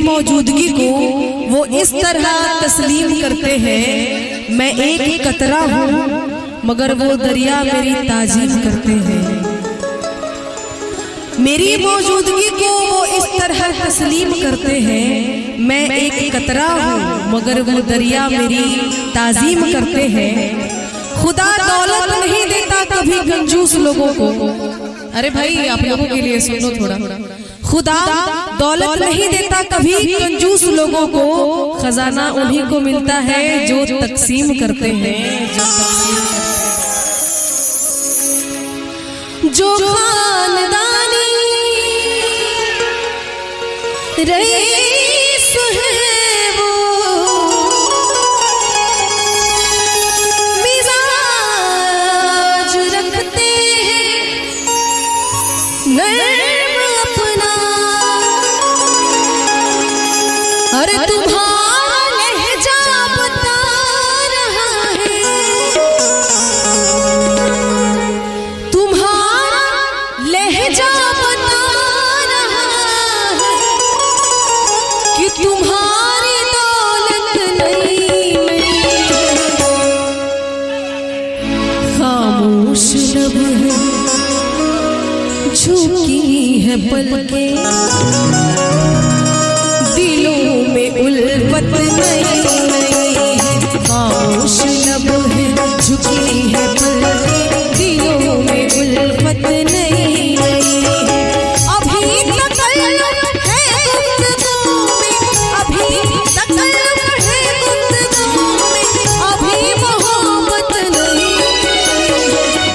मौजूदगी को वो इस तरह तस्लीम करते हैं। मैं एक कतरा हूँ मगर वो दरिया मेरी ताजीम करते हैं। मेरी मौजूदगी को वो इस तरह तस्लीम करते हैं। मैं एक कतरा हूँ मगर वो दरिया मेरी ताजीम करते हैं। खुदा दौलत नहीं देता कभी कंजूस लोगों को। अरे भाई आप लोगों के लिए सुनो थोड़ा। खुदा दौलत नहीं देता कभी कंजूस लोगों को, खजाना उन्हीं को मिलता है जो तकसीम करते हैं। जो खानदानी रईस है वो मिजाज रखते हैं नर्म अपना। अरे तुम्हारा लहजा बता रहा है, तुम्हारा लहजा बता रहा है कि तुम्हारी दौलत नहीं। खामोश लब है झुकी है पलकें, दिलों में उल्फत नहीं। खामोश लब है झुकी है पलकें, दिलों में उल्फत नहीं। अभी तकल्लुफ़ है गुफ्तगू में, अभी तकल्लुफ़ है गुफ्तगू में, अभी मोहब्बत नहीं।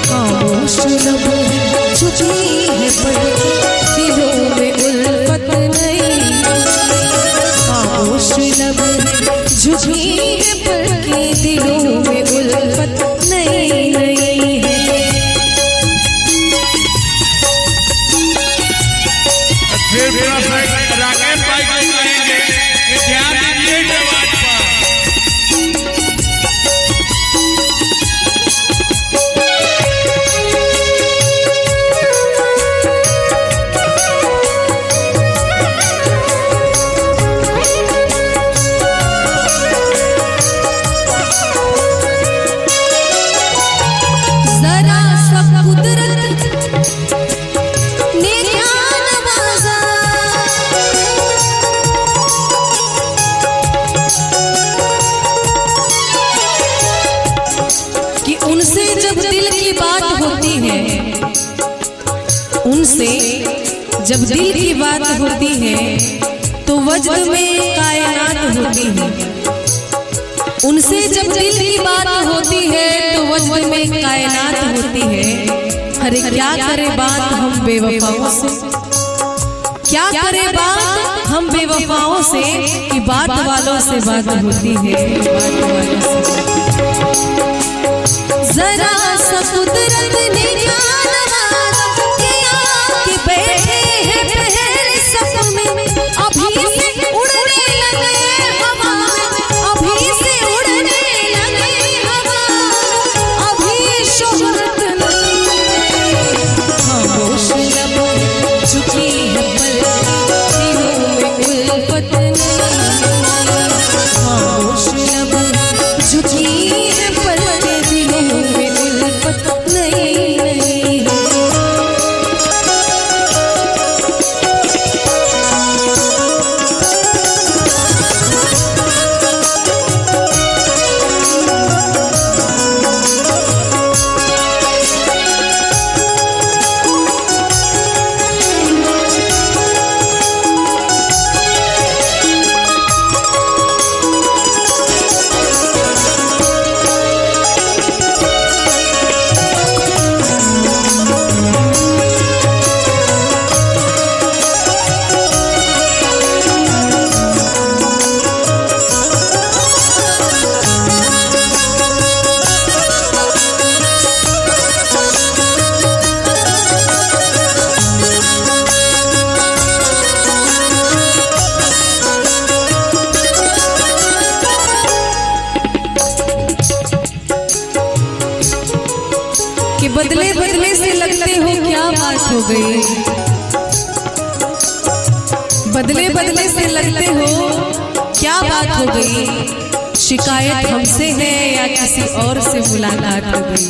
खामोश लब है झुकी है पलकें, दिलों में उल्फत नहीं। खामोश लब है झुकी है पलकें, दिलों में उल्फत नहीं है। राकेश भाई को कहेंगे कि ध्यान दीजिए जवाब पर। जरा सा कुदरत ने क्या नवाजा, कि उनसे जब दिल की बात होती है, उनसे जब दिल की बात होती है तो वजद में कायनात होती है। उनसे जब दिल की बात होती है तो वजद में कायनात होती है। अरे क्या करे बात हम बेवफाओं से, क्या करे बात हम बेवफाओं से, कि बात वालों से बात होती है, बात वालों से। जरा सा कुदरत ने क्या नवाजा किया कि बैठे हैं पहले सफ में, अभी से उड़ने लगे हवा में, अभी से उड़ने लगे हवा, अभी शोहरत नहीं। खामोश लब झुकी है पलकें, दिलों में उल्फत नहीं। खामोश लब झुकी है पलकें, दिलों में उल्फत नहीं। कि बदले बदले से लगते हो क्या बात हो गई, बदले बदले से लगते हो, क्या बात हो गई? शिकायत हमसे है या किसी और से मुलाकात हो गई?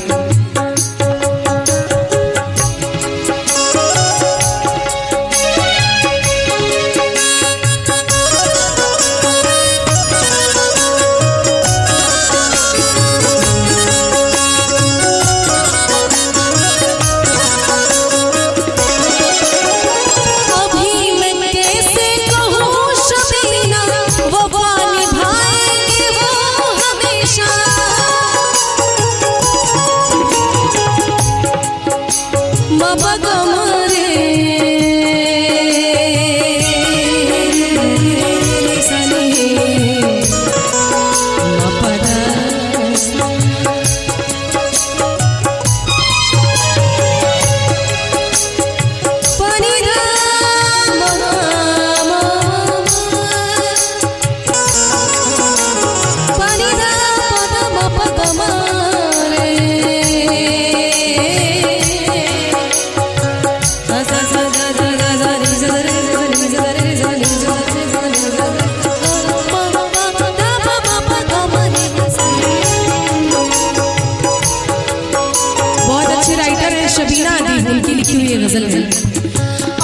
शबीना दी उनकी लिखी हुई ये गजल है।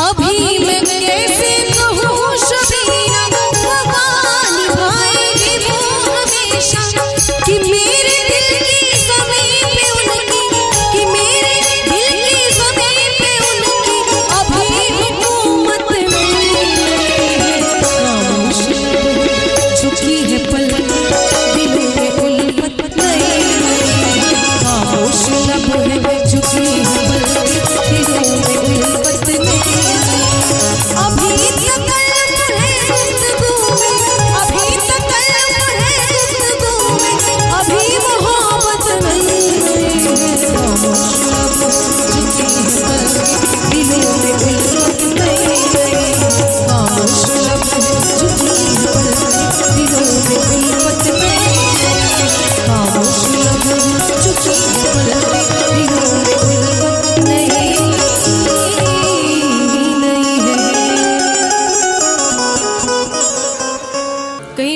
अभी मैं कैसे कहूँ शबीना वफा निभाएगी वो हमेशा, कि मेरे दिल की ज़मीं पे उनकी, कि मेरे दिल की ज़मीं पे उनकी अभी हुकूमत नहीं। खामोश झुकी है पलक, दिल में उल्फत नहीं। खामोश लब है झुकी है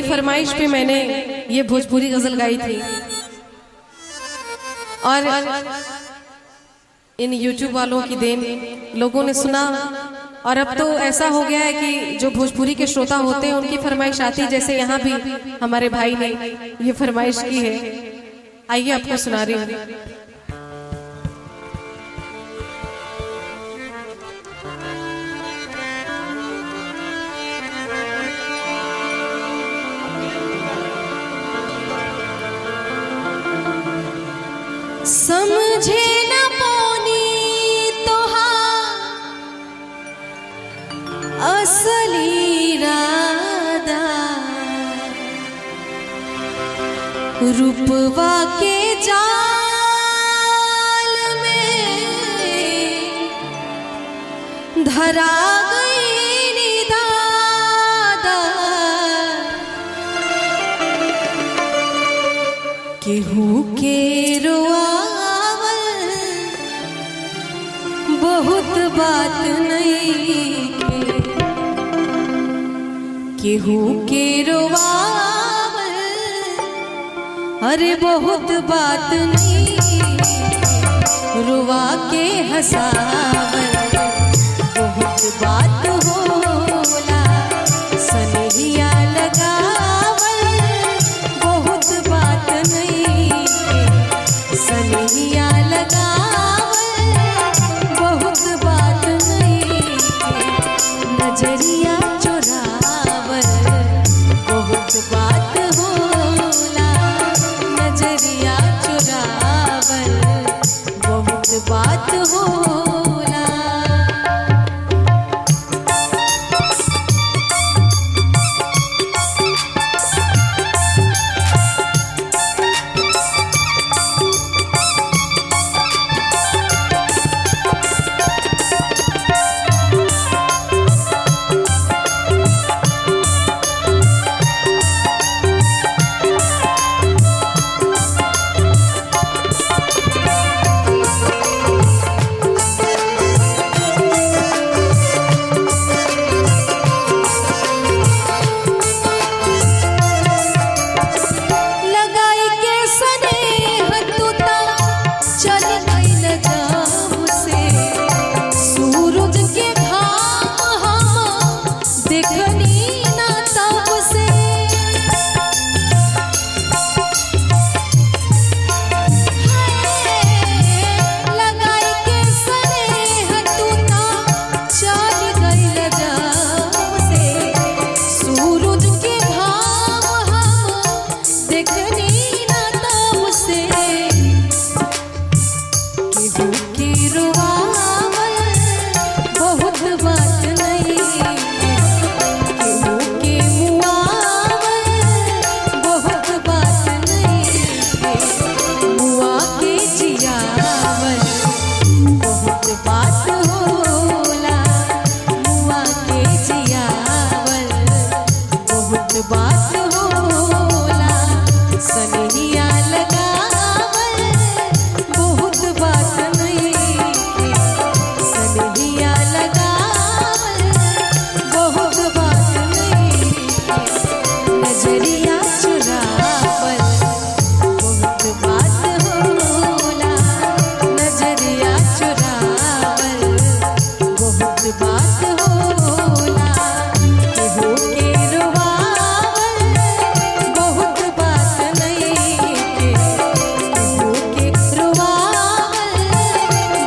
फरमाइश पे मैंने ये भोजपुरी गजल गाई थी और इन YouTube वालों की देन लोगों ने सुना। और अब तो ऐसा हो गया है कि जो भोजपुरी के श्रोता होते हैं उनकी फरमाइश आती है, जैसे यहाँ भी हमारे भाई ने ये फरमाइश की है। आइए आपको सुना रही हूँ। समझे न पौनी तोहार असली राधा, रूपवा के जाल में धरा गई निदादा। केहू के बहुत बात नहीं, केहू के रोवावल अरे बहुत बात नहीं। रुवा के हंसावल बहुत बात होला, सनहिया लगावल बहुत बात नहीं। सनहिया नजरिया चुरावल बहुत बात होला, नजरिया चुरावल बहुत बात होला। बात होला सनहिया लगावल बहुत बात नहीं सनहिया लगावल बहुत बात नहीं नजरिया चुरावल बहुत बात होला नजरिया चुरावल बहुत बात होला केहू के रोवावल बहुत बात नहीं केहू के रोवावल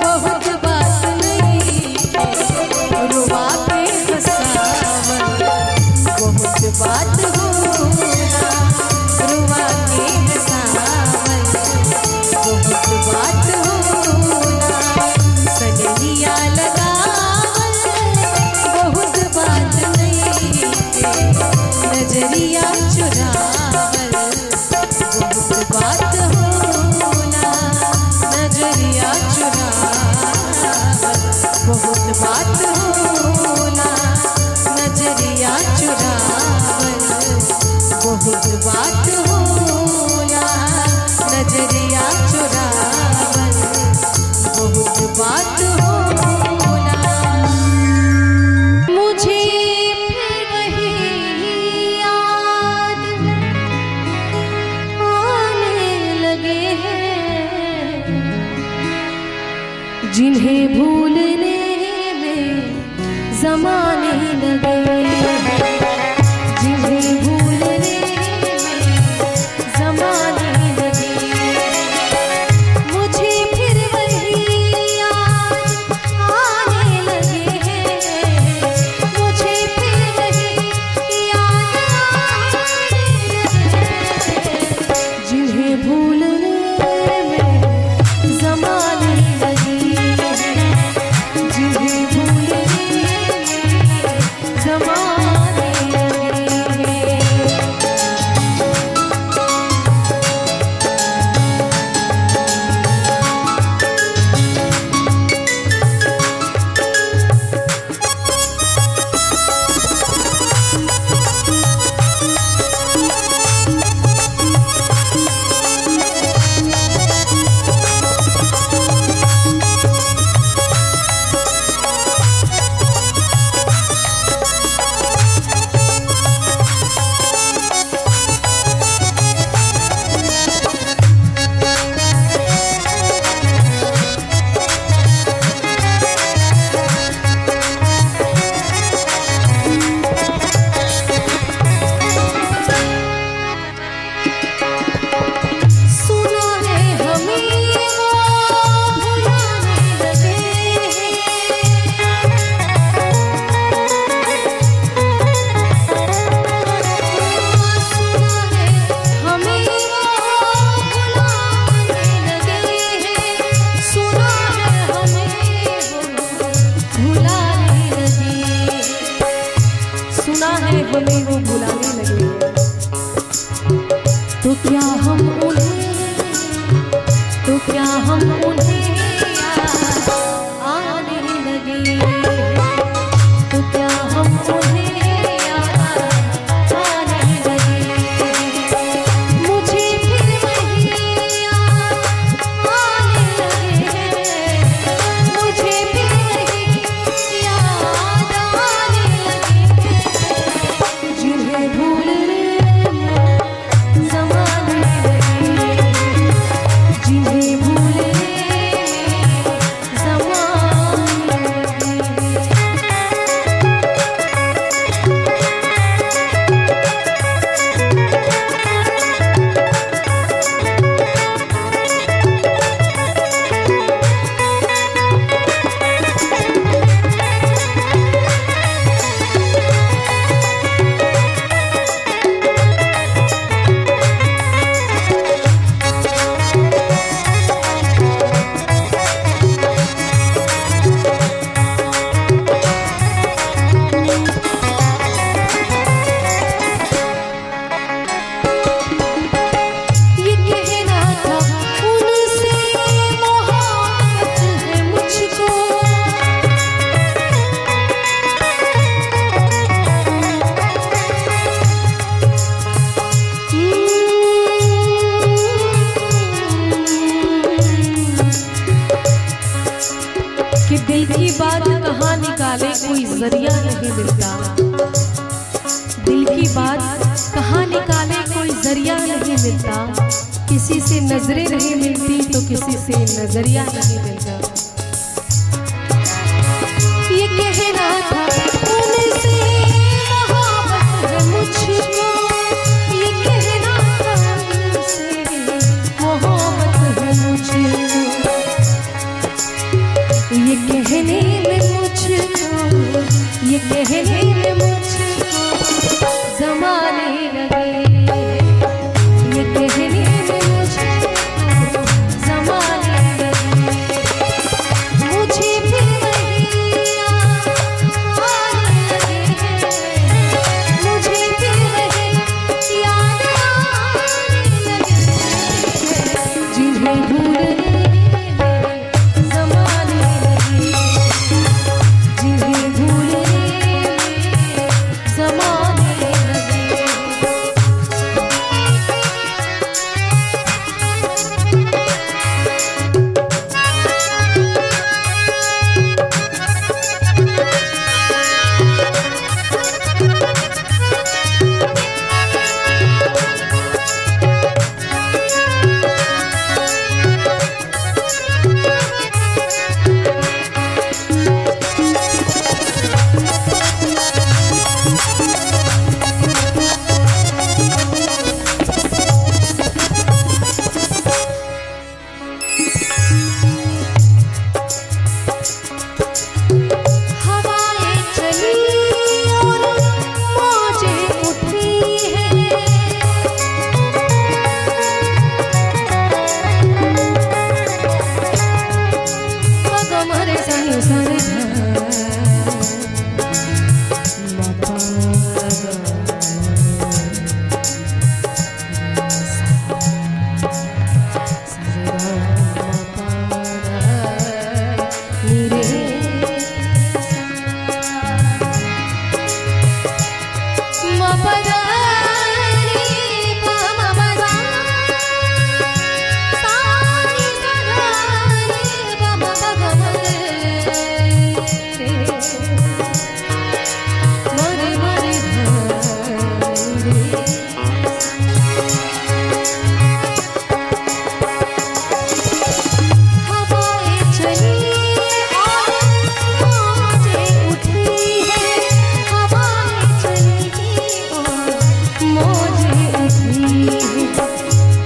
बहुत बात नहीं रोवा के हंसावल बहुत बात होला रोवा के हंसावल बहुत बात होला सनहिया लगावल बहुत बात नहीं नजरिया चुरावल बहुत बात होला नजरिया चुरावल बहुत बात होला नजरिया चुरावल बहुत बात होला नजरिया चुरावल बहुत बात होला मुझे फिर वही याद आने लगे हैं जिन्हें भूलने में ज़माने लगे जिन्हें भूलने में ज़माने लगे मुझे फिर वही याद आने लगे हैं मुझे फिर वही याद आने लगे जिन्हें भूलने में ज़माने लगे जिन्हें भूलने में ज़माने लगे सुना है हमें वो भुलाने लगे सुना है हमें वो भुलाने लगे सुना है हमें वो भुलाने लगे सुना है हमें वो भुलाने लगे तो क्या हम उन्हें याद आने लगे तो क्या हम उन्हें याद आने लगे मुझे फिर वही याद आने लगे मुझे फिर वही याद आने लगे जिन्हें निकाले कोई जरिया नहीं मिलता। दिल की बात कहाँ निकाले कोई जरिया नहीं मिलता। किसी से नजरें नहीं मिलती तो किसी से नजरिया नहीं मिलता। ये कहना था उनसे मोहब्बत है मुझको, ये कहना था उनसे मोहब्बत है मुझको। ये कहने में मुझको, ये कहने में मुझको ज़माने लगे। ये कहने में मुझको ज़माने लगे। मुझे भी वही आने लगे, मुझे भी वही याद आने लगे। जिन्हें भूलने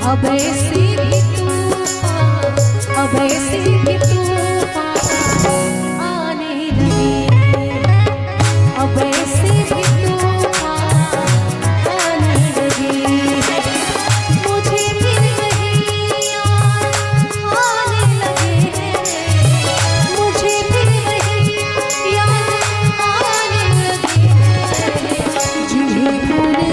अब ऐसी भी तूफान, अब ऐसी भी तूफान आने लगे। अब ऐसी भी तूफान आने लगे। मुझे भी वही याद आने लगे। मुझे भी वही याद आने लगे। जिन्हें भूलने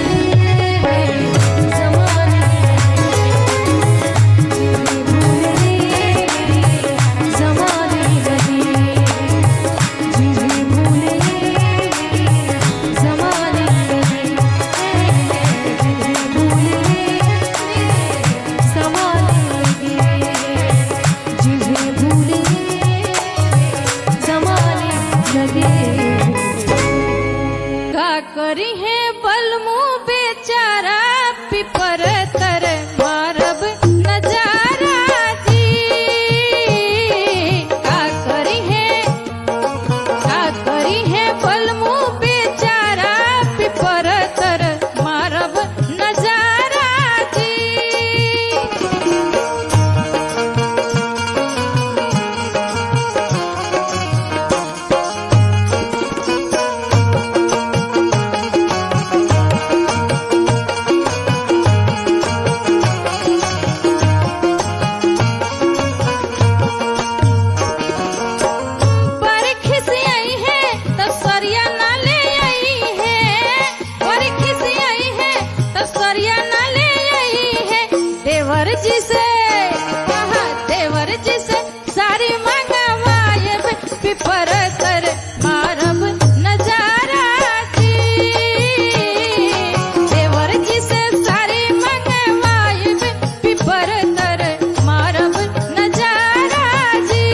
करी है बलमु बेचारा पिपर तर मारब नजारा जी। का करी है बलमु बेचारा पिपर तर मारब नजारा जी। देवर जी से सारी मंगवाए पिपर तर मारब नजारा जी। देवर जी से सारी मंगवाए पिपर तर मारब नजारा जी।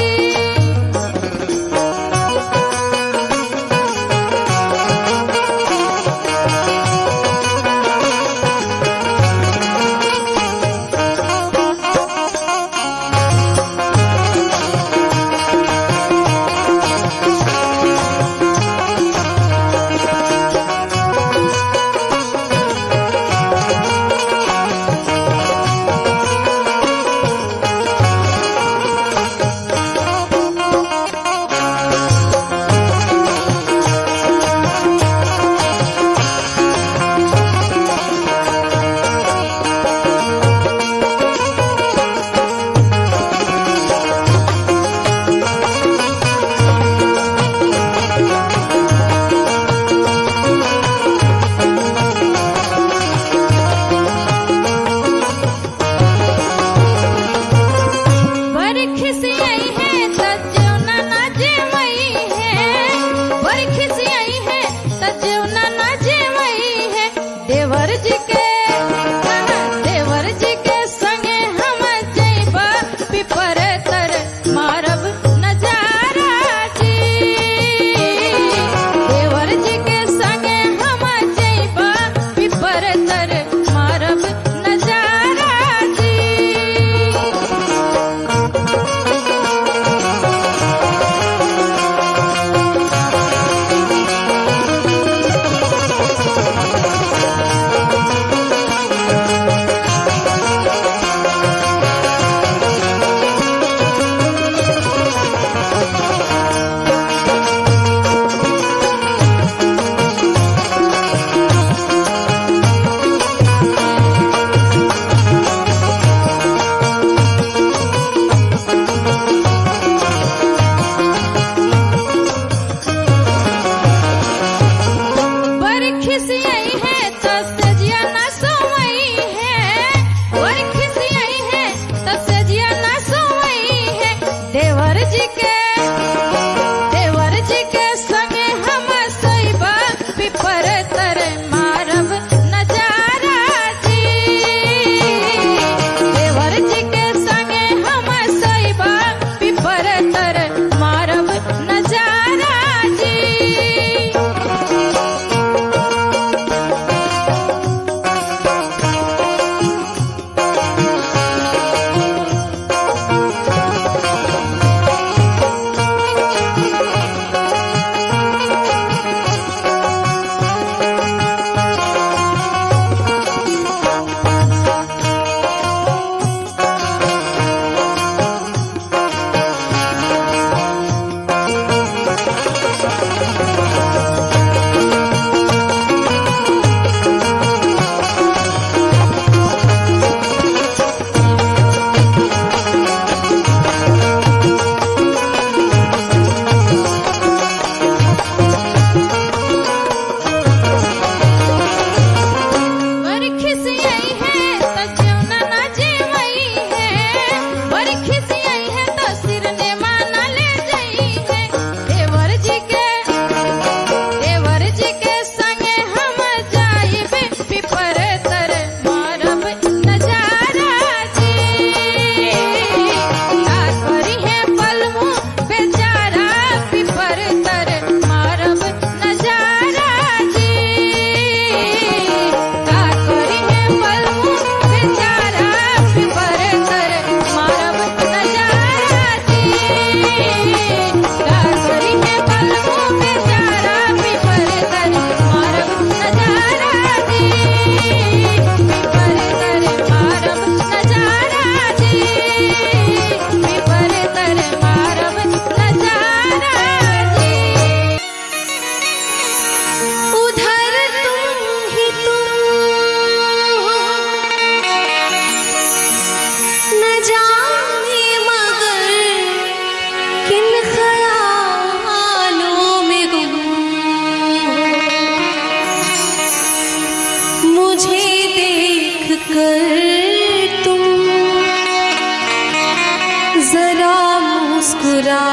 मुस्कुरा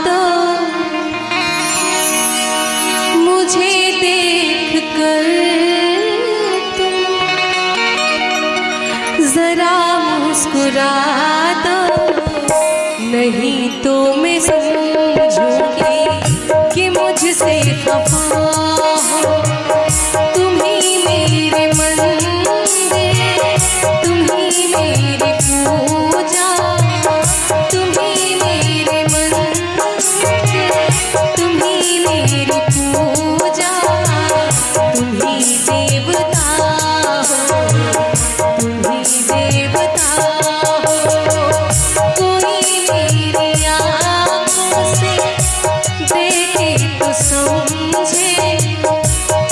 दो मुझे देख कर तुम, जरा मुस्कुरा दो, नहीं तो मैं समझूंगी कि मुझसे खफा हो। तुम ही मेरे मंदिर, तुम ही मेरी पूजा, तुम ही मेरे मंदिर, तुम ही मेरी पूजा, तुम ही देवता हो, तुम ही देवता हो। कोई मेरी आँखों से देखे तो समझे,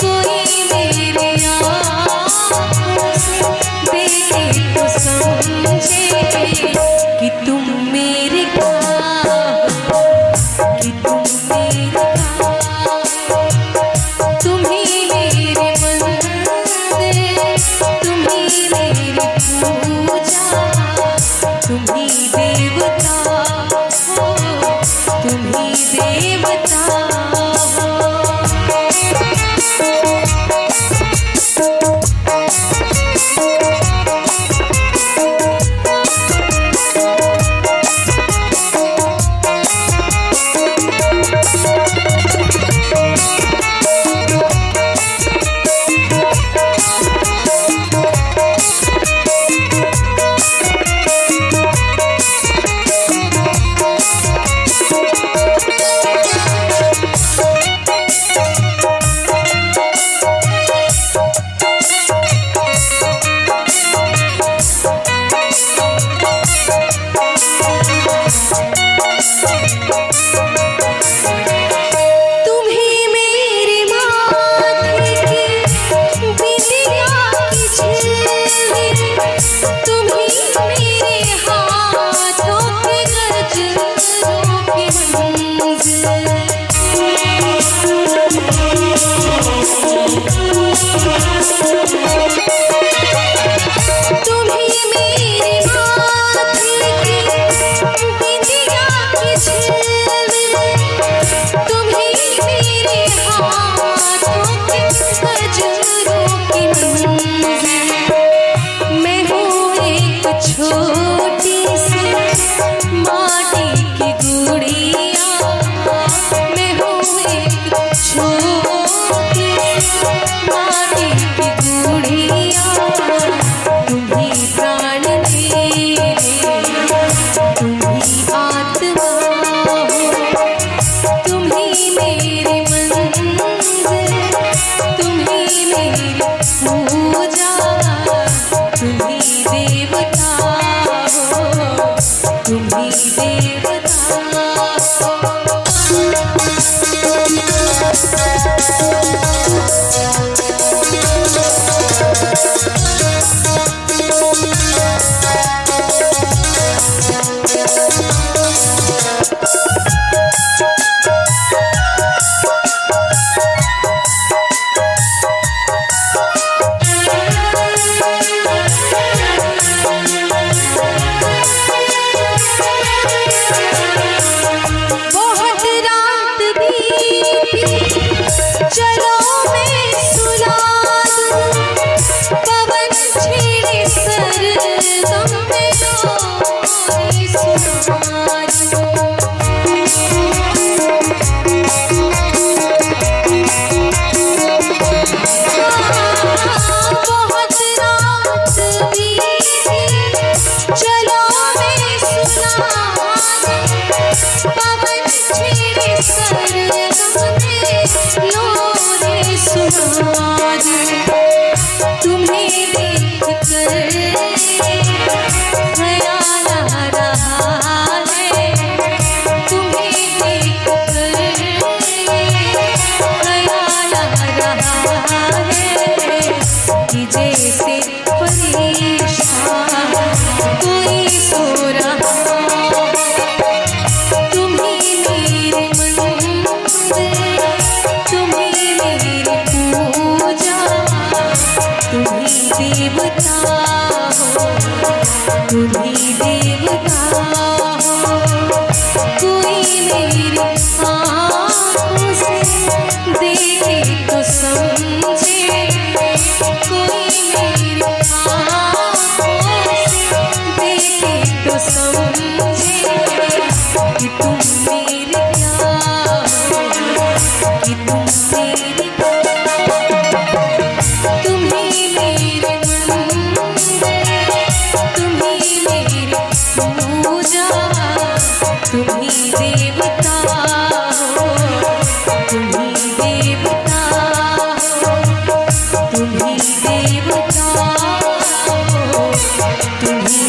कोई मेरी आँखों से देखे तो समझे कि तुम मेरे का हो, कि तुम मेरे का हो। तुम ही मेरे मंदिर, तुम ही मेरी पूजा, तुम ही देवता हो, तुम ही देवता हो।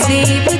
देव